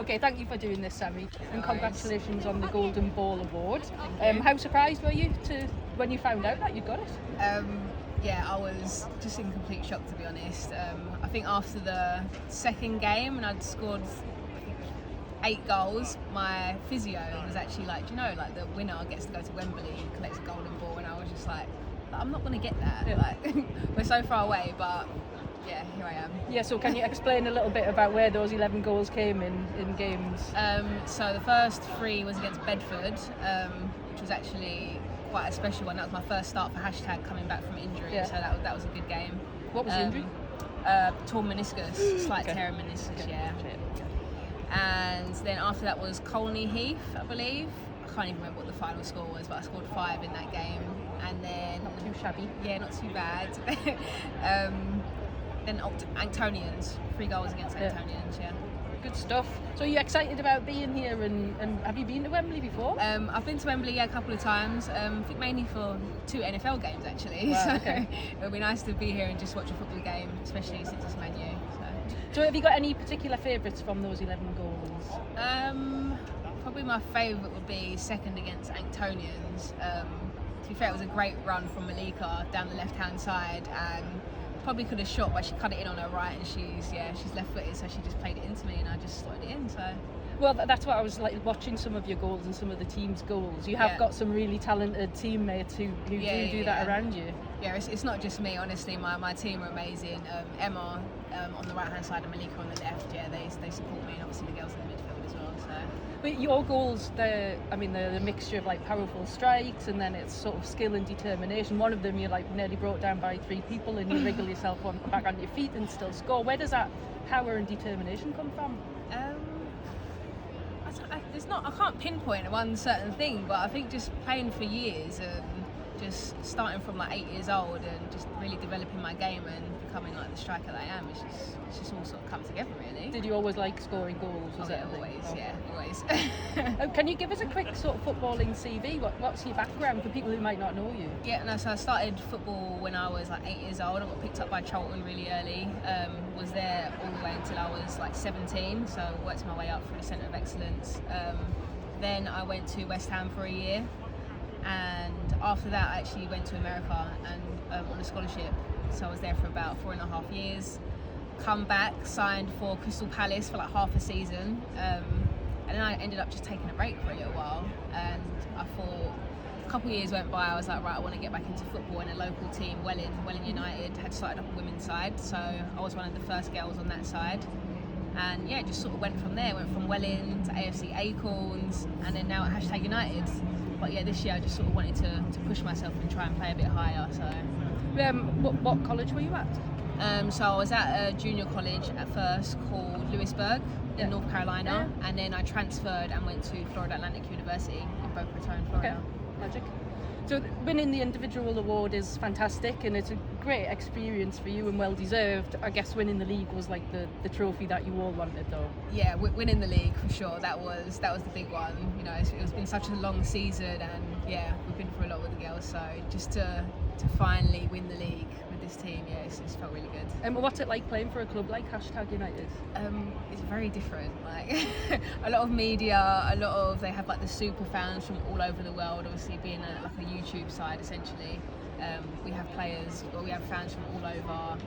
Okay, thank you for doing this, Sammy, and congratulations on the Golden Ball Award. How surprised were you when you found out that you got it? Yeah, I was just in complete shock, to be honest. I think after the second game, and I'd scored 8 goals, my physio was actually like, do you know, like the winner gets to go to Wembley and collects a golden ball, and I was just like I'm not going to get that. Yeah. Like, we're so far away, but yeah, here I am. Yeah, so can you explain a little bit about where those 11 goals came in games? So the first 3 was against Bedford, which was actually quite a special one. That was my first start for hashtag coming back from injury, so that was a good game. What was the injury? Torn meniscus, slight tear in meniscus, yeah. And then after that was Colney Heath, I believe. I can't even remember what the final score was, but I scored 5 in that game. And then Not too shabby. Yeah, not too bad. Then Antonians, 3 goals against Antonians, yeah. Good stuff. So are you excited about being here, and have you been to Wembley before? I've been to Wembley a couple of times, I think mainly for 2 NFL games actually. Wow, so okay. It'll be nice to be here and just watch a football game, especially since it's Man U. So have you got any particular favourites from those 11 goals? Probably my favourite would be second against Antonians. To be fair, it was a great run from Malika down the left-hand side, and probably could have shot, but she cut it in on her right, and she's left-footed, so she just played it into me, and I just slotted it in. So. Well, that's what I was like watching some of your goals and some of the team's goals. You have got some really talented teammates who do that around you. Yeah, it's not just me, honestly. My team are amazing. Emma on the right-hand side and Malika on the left. Yeah, they support me, and obviously the girls in the midfield as well. So. But your goals, they're the mixture of like powerful strikes, and then it's sort of skill and determination. One of them you like nearly brought down by 3 people, and you wriggle yourself back on your feet and still score. Where does that power and determination come from? I can't pinpoint one certain thing, but I think just playing for years and just starting from like 8 years old and just really developing my game and becoming like the striker that I am, it's just all sort of come together, really. Did you always like scoring goals? Always. Can you give us a quick sort of footballing CV? What's your background for people who might not know you? Yeah, no, so I started football when I was like 8 years old. I got picked up by Charlton really early. Was there all the way until I was like 17, so worked my way up through the Centre of Excellence. Then I went to West Ham for a year, and after that I actually went to America and on a scholarship. So I was there for about 4.5 years. Come back, signed for Crystal Palace for like half a season, and then I ended up just taking a break for a little while. And I thought, a couple of years went by, I was like, right, I want to get back into football. And a local team, Welling United, had started up a women's side, so I was one of the first girls on that side. And yeah, just sort of went from there. Went from Welling to AFC Acorns, and then now at hashtag United. But yeah, this year I just sort of wanted to push myself and try and play a bit higher. So. What college were you at? So I was at a junior college at first called Lewisburg in North Carolina, and then I transferred and went to Florida Atlantic University in Boca Raton, Florida. Okay. Magic. So winning the individual award is fantastic, and it's a great experience for you and well deserved. I guess winning the league was like the trophy that you all wanted, though. Yeah, winning the league for sure. That was the big one. You know, it's been such a long season, and yeah, we've been through a lot with the girls. So just to finally win the league with this team, yeah, it's felt really good. And what's it like playing for a club like hashtag United? It's very different. Like a lot of media, they have like the super fans from all over the world. Obviously, being like a YouTube side, essentially, we have fans from all over.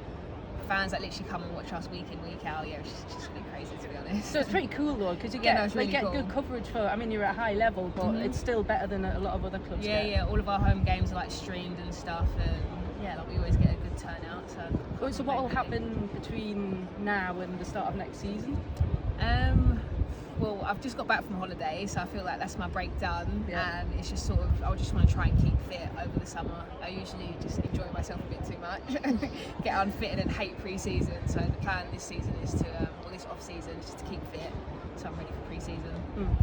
Fans that literally come and watch us week in, week out. Yeah, it's just really crazy, to be honest. So it's pretty cool though, because you get good coverage for. I mean, you're at a high level, but it's still better than a lot of other clubs. Yeah. All of our home games are like streamed and stuff, and yeah, like we always get a good turnout. So what will happen between now and the start of next season? Well, I've just got back from holiday, so I feel like that's my break done, and it's just sort of, I just want to try and keep fit over the summer. I usually just enjoy myself a bit too much, get unfitted and hate pre-season, so the plan this season is this off-season, just to keep fit, so I'm ready for pre-season.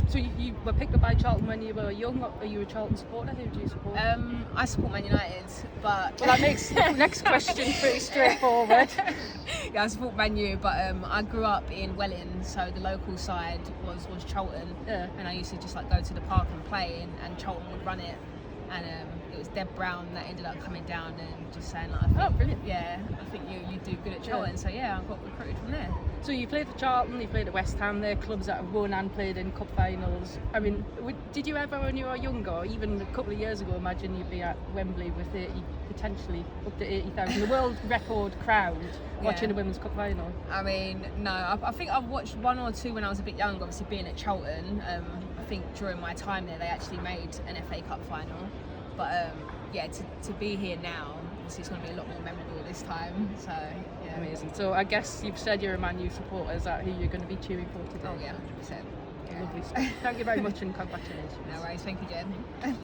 So you were picked up by Charlton when you were young. Are you a Charlton supporter? Who do you support? I support Man United, but... Well, that makes the next question pretty straightforward. Yeah, I support Man U, but I grew up in Welling, so the local side was Charlton, and I used to just like go to the park and play, and Charlton would run it, and it was Deb Brown that ended up coming down and just saying like, brilliant. Yeah, I think you do good at Charlton, so yeah, I got recruited from there. So you played for Charlton, you played at West Ham, they're clubs that have won and played in cup finals. I mean, did you ever, when you were younger, or even a couple of years ago, imagine you'd be at Wembley with potentially up to 80,000, the world record crowd, watching a women's cup final? I mean, no, I think I've watched one or two when I was a bit younger, obviously being at Charlton. I think during my time there, they actually made an FA Cup final. But yeah, to be here now, obviously it's going to be a lot more memorable this time. So yeah. Amazing. So I guess you've said you're a Man U supporter. Is that who you're going to be cheering for today? Oh yeah, 100%. Yeah. Lovely stuff. Thank you very much and congratulations. No worries, thank you, Jen.